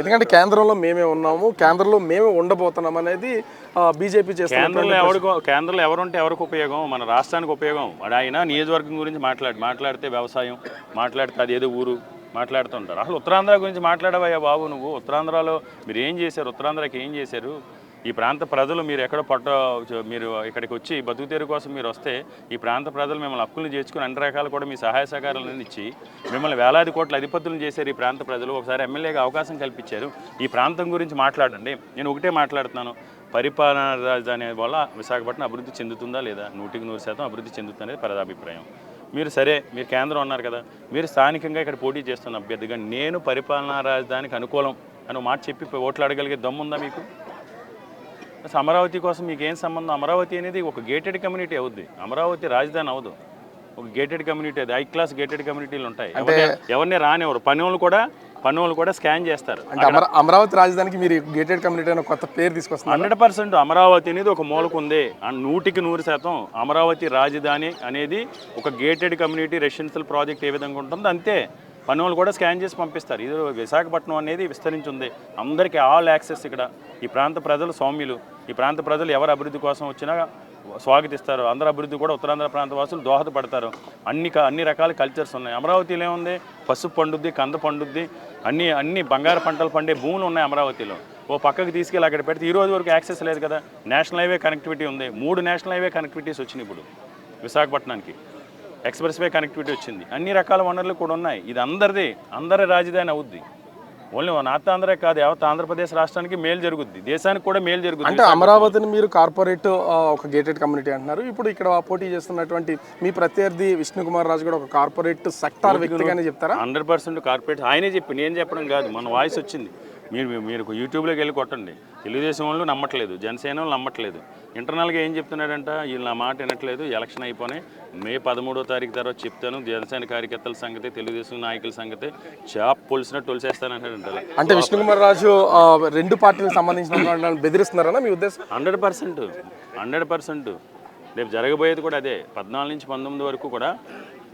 ఎందుకంటే కేంద్రంలో మేమే ఉన్నాము, కేంద్రంలో మేమే ఉండబోతున్నాం అనేది బీజేపీ చేస్తున్నారు. కేంద్రంలో ఎవరుంటే ఎవరికి ఉపయోగం? మన రాష్ట్రానికి ఉపయోగం. ఆయన నియోజకవర్గం గురించి మాట్లాడితే వ్యవసాయం, మాట్లాడితే అదేదో ఊరు మాట్లాడుతుంటారు. అసలు ఉత్తరాంధ్ర గురించి మాట్లాడవయ్యా బాబు నువ్వు. ఉత్తరాంధ్రలో మీరు ఏం చేశారు? ఉత్తరాంధ్రకి ఏం చేశారు? ఈ ప్రాంత ప్రజలు మీరు ఎక్కడ మీరు ఇక్కడికి వచ్చి బతుకుతెరు కోసం మీరు వస్తే ఈ ప్రాంత ప్రజలు మిమ్మల్ని హక్కులను చేర్చుకుని అన్ని రకాలు కూడా మీ సహాయ సహకారాలను ఇచ్చి మిమ్మల్ని వేలాది కోట్ల అధిపతులను చేశారు. ఈ ప్రాంత ప్రజలు ఒకసారి ఎమ్మెల్యేగా అవకాశం కల్పించారు. ఈ ప్రాంతం గురించి మాట్లాడండి. నేను ఒకటే మాట్లాడుతున్నాను, పరిపాలనా రాజధాని వల్ల విశాఖపట్నం అభివృద్ధి చెందుతుందా లేదా? 100% అభివృద్ధి చెందుతుందనేది ప్రజాభిప్రాయం. మీరు కేంద్రం ఉన్నారు కదా, మీరు స్థానికంగా ఇక్కడ పోటీ చేస్తున్న అభ్యర్థిగా నేను పరిపాలనా రాజధానికి అనుకూలం అని మాట చెప్పి ఓట్లు అడగలిగే దమ్ముందా మీకు? అమరావతి కోసం మీకు ఏం సంబంధం? అమరావతి అనేది ఒక గేటెడ్ కమ్యూనిటీ అవుద్ది, అమరావతి రాజధాని అవ్వదు. ఒక గేటెడ్ కమ్యూనిటీ, అది హై క్లాస్ గేటెడ్ కమ్యూనిటీలు ఉంటాయి. ఎవరిని రానివ్వరు. పన్నులు కూడా స్కాన్ చేస్తారు. అంటే అమరావతి రాజధానికి మీరు గేటెడ్ కమ్యూనిటీ అని కొత్త పేరు తీసుకొస్తున్నారు. 100% అమరావతి అనేది ఒక మూలకు ఉంది. 100% అమరావతి రాజధాని అనేది ఒక గేటెడ్ కమ్యూనిటీ రెసిడెన్షియల్ ప్రాజెక్ట్ ఏ విధంగా ఉంటుందో అంతే. పన్నులు కూడా స్కాన్ చేసి పంపిస్తారు. ఇది విశాఖపట్నం అనేది విస్తరించి ఉంది. అందరికీ ఆల్ యాక్సెస్. ఇక్కడ ఈ ప్రాంత ప్రజలు సౌమ్యులు. ఈ ప్రాంత ప్రజలు ఎవరు అభివృద్ధి కోసం వచ్చినా స్వాగతిస్తారు. అందరు అభివృద్ధి కూడా ఉత్తరాంధ్ర ప్రాంత వాసులు దోహదపడతారు. అన్ని రకాల కల్చర్స్ ఉన్నాయి. అమరావతిలో ఏముంది? పసుపు పండుద్ది, కంద పండుద్ది, అన్ని బంగారు పంటలు పండే భూములు ఉన్నాయి అమరావతిలో. ఓ పక్కకి తీసుకెళ్ళి అక్కడ పెడితే ఈ రోజు వరకు యాక్సెస్ లేదు కదా. నేషనల్ హైవే కనెక్టివిటీ ఉంది. 3 నేషనల్ హైవే కనెక్టివిటీస్ వచ్చినాయి ఇప్పుడు విశాఖపట్నానికి. ఎక్స్ప్రెస్ వే కనెక్టివిటీ వచ్చింది. అన్ని రకాల వనరులు కూడా ఉన్నాయి. ఇది అందరి రాజధాని అవుద్ది. ఓన్లీ నార్త్ ఆంధ్రే కాదు, యావత్ ఆంధ్రప్రదేశ్ రాష్ట్రానికి మేలు జరుగుద్ది, దేశానికి కూడా మేలు జరుగుద్ది. అంటే అమరావతిని మీరు కార్పొరేట్ ఒక గేటెడ్ కమ్యూనిటీ అంటున్నారు. ఇప్పుడు ఇక్కడ పోటీ చేస్తున్నటువంటి మీ ప్రత్యర్థి విష్ణుకుమార్ రాజు కూడా ఒక కార్పొరేట్ సెక్టార్ వ్యక్తిగానే చెప్తారా? 100% కార్పొరేట్. ఆయనే నేను చెప్పడం కాదు, మన వాయిస్ వచ్చింది. మీరు యూట్యూబ్లోకి వెళ్ళి కొట్టండి. తెలుగుదేశం వాళ్ళు నమ్మట్లేదు, జనసేన వాళ్ళు నమ్మట్లేదు. ఇంటర్నల్గా ఏం చెప్తున్నాడంట, వీళ్ళు నా మాట వినట్లేదు, ఎలక్షన్ అయిపోయి మే 13వ తారీఖు తర్వాత చెప్తాను, జనసేన కార్యకర్తల సంగతి, తెలుగుదేశం నాయకుల సంగతి చాప్ పొలిసినట్టు తొలిసేస్తానంటాడంట. అంటే విష్ణుకుమార్ రాజు 2 పార్టీలకు సంబంధించిన బెదిరిస్తున్నారన్న మీ ఉద్దేశం? 100%. రేపు జరగబోయేది కూడా అదే. 14 నుంచి 19 వరకు కూడా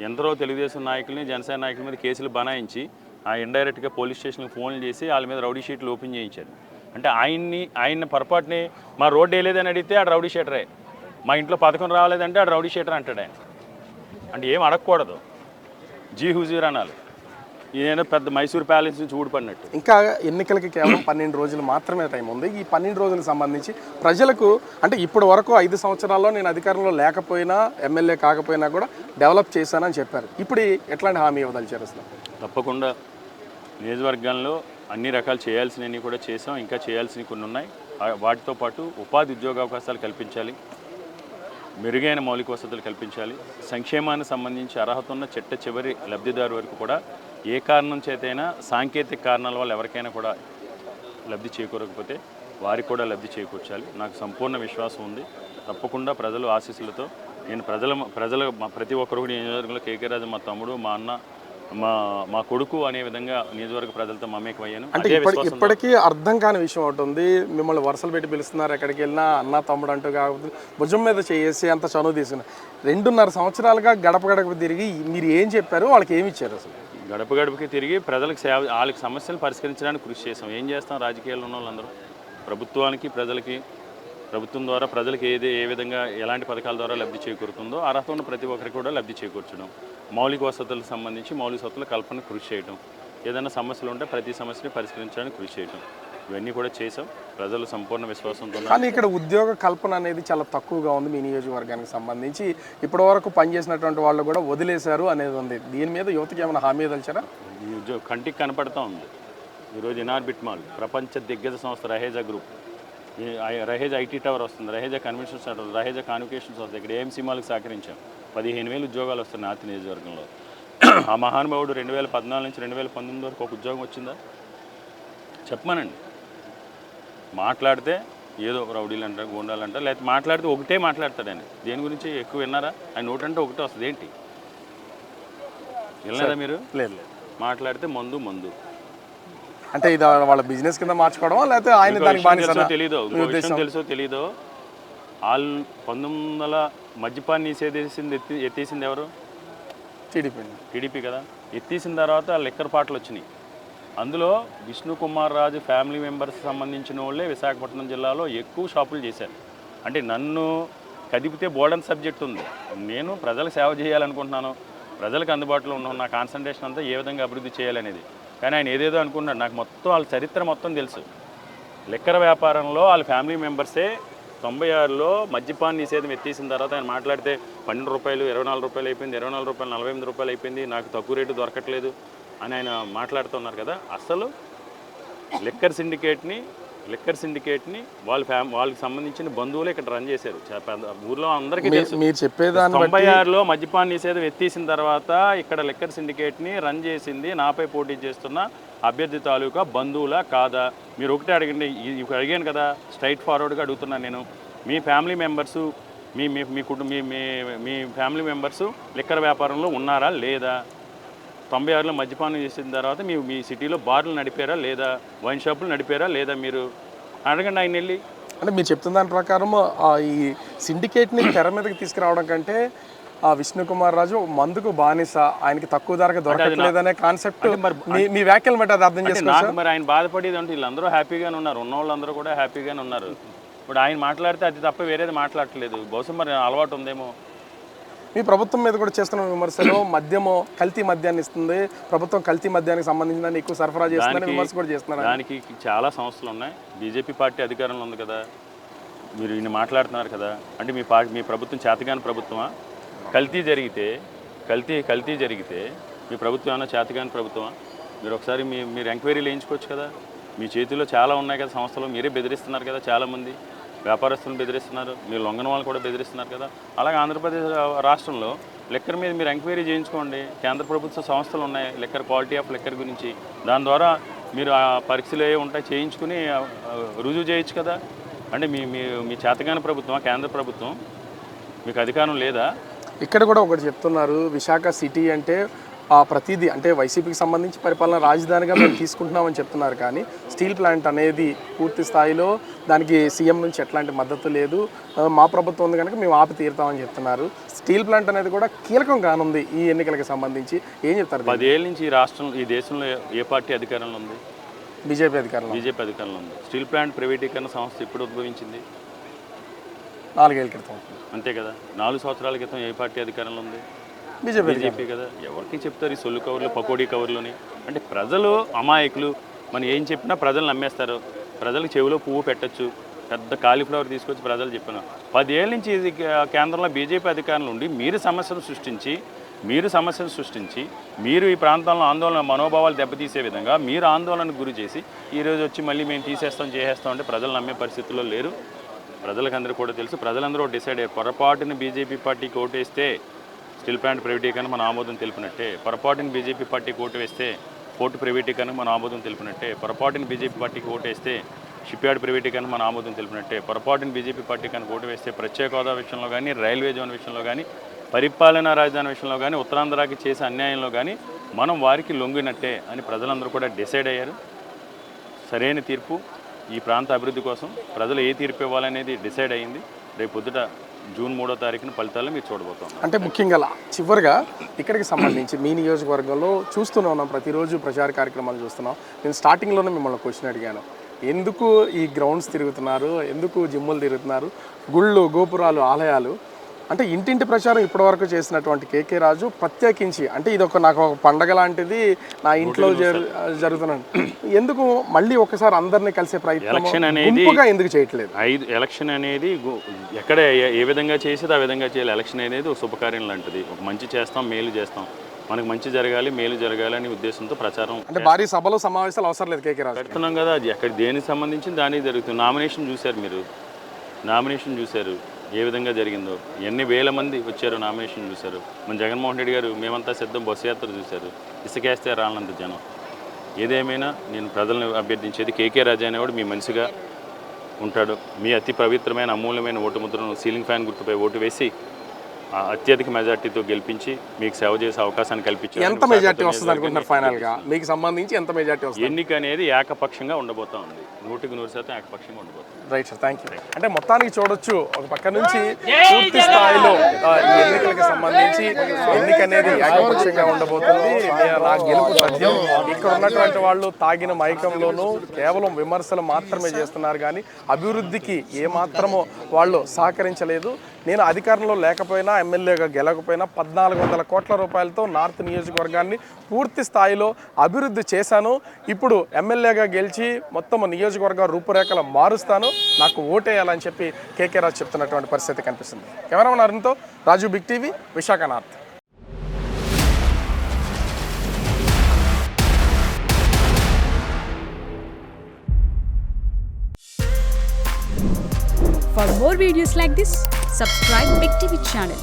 ఎందరో తెలుగుదేశం నాయకుల్ని, జనసేన నాయకుల మీద కేసులు బనాయించి ఇండైరెక్ట్గా పోలీస్ స్టేషన్కి ఫోన్లు చేసి వాళ్ళ మీద రౌడీ షీట్లు ఓపెన్ చేయించారు. అంటే ఆయన పొరపాటుని మా రోడ్డు వేయలేదని అడిగితే ఆడు రౌడీ షీటరే, మా ఇంట్లో పథకం రాలేదంటే ఆడు రౌడీ షీటర్ అంటాడు ఆయన. అంటే ఏం అడగకూడదు, జీ హుజూర్ అనాలి. ఇదేదో పెద్ద మైసూర్ ప్యాలెస్ నుంచి ఊడిపడినట్టు. ఇంకా ఎన్నికలకి కేవలం 12 రోజులు మాత్రమే టైం ఉంది. ఈ 12 రోజులకు సంబంధించి ప్రజలకు అంటే ఇప్పటి వరకు 5 సంవత్సరాల్లో నేను అధికారంలో లేకపోయినా, ఎమ్మెల్యే కాకపోయినా కూడా డెవలప్ చేశానని చెప్పారు. ఇప్పుడు ఎట్లాంటి హామీ ఇవ్వదలిచారు అసలు? తప్పకుండా నియోజకవర్గంలో అన్ని రకాలు చేయాల్సినవి కూడా చేసాం, ఇంకా చేయాల్సినవి కొన్ని ఉన్నాయి. వాటితో పాటు ఉపాధి ఉద్యోగావకాశాలు కల్పించాలి, మెరుగైన మౌలిక వసతులు కల్పించాలి, సంక్షేమానికి సంబంధించి అర్హత ఉన్న చివరి లబ్ధిదారు వరకు కూడా ఏ కారణం చేతైనా సాంకేతిక కారణాల వల్ల ఎవరికైనా కూడా లబ్ధి చేకూరకపోతే వారికి కూడా లబ్ధి చేకూర్చాలి. నాకు సంపూర్ణ విశ్వాసం ఉంది. తప్పకుండా ప్రజలు ఆశీస్సులతో నేను ప్రతి ఒక్కరు కూడా నియోజకవర్గంలో కేకే రాజు మా తమ్ముడు, మా అన్న, మా కొడుకు అనే విధంగా నియోజకవర్గ ప్రజలతో మమేకమయ్యాను. అంటే ఇప్పటికీ అర్థం కాని విషయం ఒకటి ఉంది. మిమ్మల్ని వరుసలు పెట్టి పిలుస్తున్నారు, ఎక్కడికి వెళ్ళినా అన్న తమ్ముడు అంటూ కాకపోతే భుజం మీద చేసి అంత చనువు తీసుకున్నారు. 2.5 సంవత్సరాలుగా గడప తిరిగి మీరు ఏం చెప్పారు, వాళ్ళకి ఏమి ఇచ్చారు? అసలు గడపకి తిరిగి ప్రజలకు వాళ్ళకి సమస్యలు పరిష్కరించడానికి కృషి చేసాం. ఏం చేస్తాం, రాజకీయాల్లో ఉన్న వాళ్ళందరూ ప్రభుత్వం ద్వారా ప్రజలకు ఏ విధంగా ఎలాంటి పథకాల ద్వారా లబ్ధి చేకూరుతుందో అర్హత ఉన్న ప్రతి ఒక్కరికి కూడా లబ్ధి చేకూర్చడం, మౌలిక వసతులకు సంబంధించి మౌలిక వసతుల కల్పన కృషి చేయడం, ఏదైనా సమస్యలు ఉంటే ప్రతి సమస్యని పరిష్కరించడానికి కృషి చేయడం, ఇవన్నీ కూడా చేసాం. ప్రజలు సంపూర్ణ విశ్వాసంతో. కానీ ఇక్కడ ఉద్యోగ కల్పన అనేది చాలా తక్కువగా ఉంది మీ నియోజకవర్గానికి సంబంధించి. ఇప్పటి వరకు పనిచేసినటువంటి వాళ్ళు కూడా వదిలేశారు అనేది ఉంది. దీని మీద యువతకి ఏమైనా హామీ ఇవ్వదలిచారా? ఈ ఉద్యోగం కంటికి కనపడుతూ ఉంది. ఈరోజు ఇనార్బిట్ మాల్, ప్రపంచ దిగ్గజ సంస్థ Raheja group, Raheja IT tower వస్తుంది, Raheja convention centre, Raheja convocations వస్తుంది. ఇక్కడ ఏఎంసీ మాల్కి సహకరించాం. 15,000 ఉద్యోగాలు వస్తున్నాయి నార్త్ నియోజకవర్గంలో. ఆ మహానుభావుడు 2014 నుంచి 2019 వరకు ఒక ఉద్యోగం వచ్చిందా చెప్పమనండి. మాట్లాడితే ఏదో రౌడీలు అంటారు, గూండాలు అంటారు, లేకపోతే మాట్లాడితే ఒకటే మాట్లాడతాడు ఆయన. దేని గురించి ఎక్కువ విన్నారా? ఆయన నోటంటే ఒకటే వస్తుంది. ఏంటి వినలేదా మీరు? లేదు. మాట్లాడితే మందు అంటే ఇది వాళ్ళ బిజినెస్ కింద మార్చుకోవడం, లేకపోతే ఆయన దానికి తెలీదో తెలుసో తెలీదో. వాళ్ళు 1900 మద్యపాన్ని ఎత్తేసింది ఎవరు? టీడీపీ కదా. ఎత్తేసిన తర్వాత లిక్కర్ పాటలు వచ్చినాయి. అందులో విష్ణుకుమార్ రాజు ఫ్యామిలీ మెంబర్స్ సంబంధించిన వాళ్ళే విశాఖపట్నం జిల్లాలో ఎక్కువ షాపులు చేశారు. అంటే నన్ను కదిపితే బోర్డన్ సబ్జెక్ట్ ఉంది. నేను ప్రజలకు సేవ చేయాలనుకుంటున్నాను, ప్రజలకు అందుబాటులో ఉన్న నా కాన్సన్ట్రేషన్ అంతా ఏ విధంగా అభివృద్ధి చేయాలనేది. కానీ ఆయన ఏదేదో అనుకున్నాడు. నాకు మొత్తం వాళ్ళ చరిత్ర మొత్తం తెలుసు. లిక్కర్ వ్యాపారంలో వాళ్ళ ఫ్యామిలీ మెంబర్సే 96లో మద్యపాన్ నిషేధం ఎత్తేసిన తర్వాత ఆయన మాట్లాడితే 12 రూపాయలు 24 రూపాయలు అయిపోయింది, 24 రూపాయలు 48 రూపాయలు అయిపోయింది, నాకు తక్కువ రేటు దొరకట్లేదు అని ఆయన మాట్లాడుతున్నారు కదా. అసలు లిక్కర్ సిండికేట్ని వాళ్ళకి సంబంధించిన బంధువులు ఇక్కడ రన్ చేశారు. ఊర్లో అందరికీ తెలుసు. మీరు చెప్పేదాన్ని 96లో మద్యపాన్ నిషేధం ఎత్తేసిన తర్వాత ఇక్కడ లిక్కర్ సిండికేట్ని రన్ చేసింది నాపై పోటీ చేస్తున్న అభ్యర్థి తాలూకా బంధువులా కాదా? మీరు ఒకటే అడగండి. అడిగాను కదా, స్ట్రైట్ ఫార్వర్డ్గా అడుగుతున్నాను నేను. మీ ఫ్యామిలీ మెంబర్సు మీ ఫ్యామిలీ మెంబర్సు లిక్కర్ వ్యాపారంలో ఉన్నారా లేదా? 96లో మద్యపానం చేసిన తర్వాత మీ సిటీలో బార్లు నడిపారా లేదా? వైన్ షాపులు నడిపారా లేదా? మీరు అడగండి ఆయన వెళ్ళి. అంటే మీరు చెప్తున్న దాని ప్రకారం ఈ సిండికేట్ని తెర మీదకి తీసుకురావడం కంటే విష్ణుకుమార్ రాజు మందుకు బానిస, ఆయనకి తక్కువ ధరకు దొరకట్లేదనే కాన్సెప్ట్ మీ వ్యాఖ్యలు బట్టి అది అర్థం చేసుకోవచ్చు. మరి ఆయన బాధపడేది అంటే వీళ్ళందరూ హ్యాపీగానే ఉన్నారు, ఉన్న వాళ్ళందరూ కూడా హ్యాపీగానే ఉన్నారు. ఇప్పుడు ఆయన మాట్లాడితే అది తప్ప వేరేది మాట్లాడట్లేదు. బహుశా మరి అలవాటు ఉందేమో. మీ ప్రభుత్వం మీద కూడా చేస్తున్న విమర్శలు మద్యము కల్తీ మద్యాన్ని ఇస్తుంది, ప్రభుత్వం కల్తీ మద్యానికి సంబంధించిన ఎక్కువ సరఫరా చేస్తుందని విమర్శ కూడా చేస్తున్నారు. దానికి చాలా సంస్థలు ఉన్నాయి. బీజేపీ పార్టీ అధికారంలో ఉంది కదా, మీరు ఈయన మాట్లాడుతున్నారు కదా. అంటే మీ ప్రభుత్వం చేతగాని ప్రభుత్వమా? కల్తీ జరిగితే మీ ప్రభుత్వం ఏమైనా చేతగాని ప్రభుత్వమా? మీరు ఒకసారి మీరు ఎంక్వైరీలు వేయించుకోవచ్చు కదా. మీ చేతిలో చాలా ఉన్నాయి కదా సంస్థలు. మీరే బెదిరిస్తున్నారు కదా, చాలామంది వ్యాపారస్తులను బెదిరిస్తున్నారు, మీరు లొంగన వాళ్ళు కూడా బెదిరిస్తున్నారు కదా. అలాగే ఆంధ్రప్రదేశ్ రాష్ట్రంలో లిక్కర్ మీద మీరు ఎంక్వైరీ చేయించుకోండి. కేంద్ర ప్రభుత్వ సంస్థలు ఉన్నాయి లిక్కర్ క్వాలిటీ ఆఫ్ లిక్కర్ గురించి. దాని ద్వారా మీరు ఆ పరీక్షలు ఏ ఉంటాయి చేయించుకుని రుజువు చేయొచ్చు కదా. అంటే మీ చేతగాని ప్రభుత్వం, కేంద్ర ప్రభుత్వం, మీకు అధికారం లేదా? ఇక్కడ కూడా ఒకటి చెప్తున్నారు, విశాఖ సిటీ అంటే ప్రతిదీ అంటే వైసీపీకి సంబంధించి పరిపాలన రాజధానిగా మేము తీసుకుంటున్నామని చెప్తున్నారు. కానీ స్టీల్ ప్లాంట్ అనేది పూర్తి స్థాయిలో దానికి సీఎం నుంచి ఎట్లాంటి మద్దతు లేదు, మా ప్రభుత్వం ఉంది కనుక మేము ఆపి తీరుతామని చెప్తున్నారు. స్టీల్ ప్లాంట్ అనేది కూడా కీలకం కానుంది ఈ ఎన్నికలకు సంబంధించి. ఏం చెప్తారు? 10 ఏళ్ళ నుంచి ఈ దేశంలో ఏ పార్టీ అధికారంలో ఉంది? బీజేపీ అధికారంలో ఉంది. స్టీల్ ప్లాంట్ ప్రైవేటీకరణ సంస్థ ఎప్పుడు ఉద్భవించింది? 4 ఏళ్ళ క్రితం. అంతే కదా. 4 సంవత్సరాల క్రితం ఏ పార్టీ అధికారంలో ఉంది? బీజేపీ కదా. ఎవరికి చెప్తారు ఈ సొల్లు కవర్లు, పకోడీ కవర్లని? అంటే ప్రజలు అమాయకులు. మనం ఏం చెప్పినా ప్రజలు నమ్మేస్తారు. ప్రజలకు చెవిలో పువ్వు పెట్టచ్చు, పెద్ద కాలీఫ్లవర్ తీసుకొచ్చి ప్రజలు చెప్పిన 10 ఏళ్ళ నుంచి ఇది కేంద్రంలో బీజేపీ అధికారంలో ఉండి మీరు సమస్యను సృష్టించి మీరు ఈ ప్రాంతంలో ఆందోళన మనోభావాలు దెబ్బతీసే విధంగా మీరు ఆందోళనకు గురి చేసి ఈరోజు వచ్చి మళ్ళీ మేము చేసేస్తాం అంటే ప్రజలు నమ్మే పరిస్థితుల్లో లేరు. ప్రజలకందరూ కూడా తెలుసు. ప్రజలందరూ డిసైడ్ అయ్యారు. పొరపాటుని బీజేపీ పార్టీకి ఓటేస్తే స్టీల్ ప్లాంట్ ప్రైవేటీకరణ మన ఆమోదం తెలిపినట్టే, పొరపాటుని బీజేపీ పార్టీకి ఓటు వేస్తే పోర్టు ప్రైవేటీకరణ మన ఆమోదం తెలిపినట్టే, పొరపాటుని బీజేపీ పార్టీకి ఓటు వేస్తే షిప్ యార్డ్ ప్రైవేటీకరణ మన ఆమోదం తెలిపినట్టే, పొరపాటుని బీజేపీ పార్టీ కనుక ఓటు వేస్తే ప్రత్యేక హోదా విషయంలో కానీ, రైల్వే జోన్ విషయంలో కానీ, పరిపాలనా రాజధాని విషయంలో కానీ, ఉత్తరాంధ్రకి చేసే అన్యాయంలో కానీ మనం వారికి లొంగినట్టే అని ప్రజలందరూ కూడా డిసైడ్ అయ్యారు. సరైన తీర్పు ఈ ప్రాంత అభివృద్ధి కోసం ప్రజలు ఏ తీర్పు ఇవ్వాలనేది డిసైడ్ అయ్యింది. రేపు పొద్దుట జూన్ 3వ తారీఖున ఫలితాలు మీరు చూడబోతాం. అంటే ముఖ్యంగా చివరిగా ఇక్కడికి సంబంధించి మీ నియోజకవర్గంలో చూస్తూనే ఉన్నాం, ప్రతిరోజు ప్రచార కార్యక్రమాలు చూస్తున్నాం. నేను స్టార్టింగ్లోనే మిమ్మల్ని క్వశ్చన్ అడిగాను, ఎందుకు ఈ గ్రౌండ్స్ తిరుగుతున్నారు, ఎందుకు జిమ్ములు తిరుగుతున్నారు, గుళ్ళు గోపురాలు ఆలయాలు అంటే ఇంటింటి ప్రచారం ఇప్పటివరకు చేసినటువంటి కేకే రాజు ప్రత్యేకించి అంటే ఇది నాకు ఒక పండగ లాంటిది నా ఇంట్లో జరుగుతున్నాను, ఎందుకు మళ్ళీ ఒకసారి అందరినీ కలిసే ప్రయత్నం ఎందుకు చేయట్లేదు? ఎలక్షన్ అనేది ఎక్కడ ఏ విధంగా చేసేది ఆ విధంగా చేయాలి. ఎలక్షన్ అనేది ఒక శుభకార్యం లాంటిది. ఒక మంచి చేస్తాం, మేలు చేస్తాం, మనకు మంచి జరగాలి, మేలు జరగాలి అనే ఉద్దేశంతో ప్రచారం. అంటే భారీ సభలు సమావేశాలు అవసరం లేదు కేకే రాజు పెడుతున్నాం కదా. అది ఎక్కడ దేనికి సంబంధించి దానికి జరుగుతుంది. నామినేషన్ చూశారు ఏ విధంగా జరిగిందో, ఎన్ని వేల మంది వచ్చారు నామినేషన్ చూశారు. మన జగన్మోహన్ రెడ్డి గారు మేమంతా సిద్ధం బస్సు యాత్ర చూశారు, ఇసుకేస్తే రానంత జనం. ఏదేమైనా నేను ప్రజలను అభ్యర్థించేది కేకే రాజు అనేవాడు మీ మనిషిగా ఉంటాడు. మీ అతి పవిత్రమైన అమూల్యమైన ఓటు ముద్రను సీలింగ్ ఫ్యాన్ గుర్తుపై ఓటు వేసి అత్యధిక మెజార్టీతో గెలిపించి మీకు సేవ చేసే అవకాశాన్ని కల్పించారు. ఎంత మెజార్టీ వస్తుంది అనుకుంటున్నారు ఫైనల్గా మీకు సంబంధించి? ఎంత మెజార్టీ వస్తుంది? ఎన్నిక అనేది ఏకపక్షంగా ఉండబోతా ఉంది. 100% ఏకపక్షంగా ఉండబోతుంది. Right sir, thank you. అంటే మొత్తానికి చూడొచ్చు, ఒక పక్క నుంచి పూర్తి స్థాయిలో ఈ ఎన్నికలకు సంబంధించి ఎన్నిక అనేది ఏకపక్షంగా ఉండబోతుంది. నా గెలుపు సత్యం. ఇక్కడ ఉన్నటువంటి వాళ్ళు తాగిన మైకంలోనూ కేవలం విమర్శలు మాత్రమే చేస్తున్నారు, కానీ అభివృద్ధికి ఏమాత్రమో వాళ్ళు సహకరించలేదు. నేను అధికారంలో లేకపోయినా ఎమ్మెల్యేగా గెలకపోయినా 1400 కోట్ల రూపాయలతో నార్త్ నియోజకవర్గాన్ని పూర్తి స్థాయిలో అభివృద్ధి చేశాను. ఇప్పుడు ఎమ్మెల్యేగా గెలిచి మొత్తం నియోజకవర్గ రూపురేఖలు మారుస్తాను, నాకు ఓటేయాలని చెప్పి కేకే రాజు చెప్తున్నటువంటి పరిస్థితి కనిపిస్తుంది. కెమెరామెన్ అరుణ్తో Raju, big TV, Visakha north. For more videos like this, subscribe Big TV channel.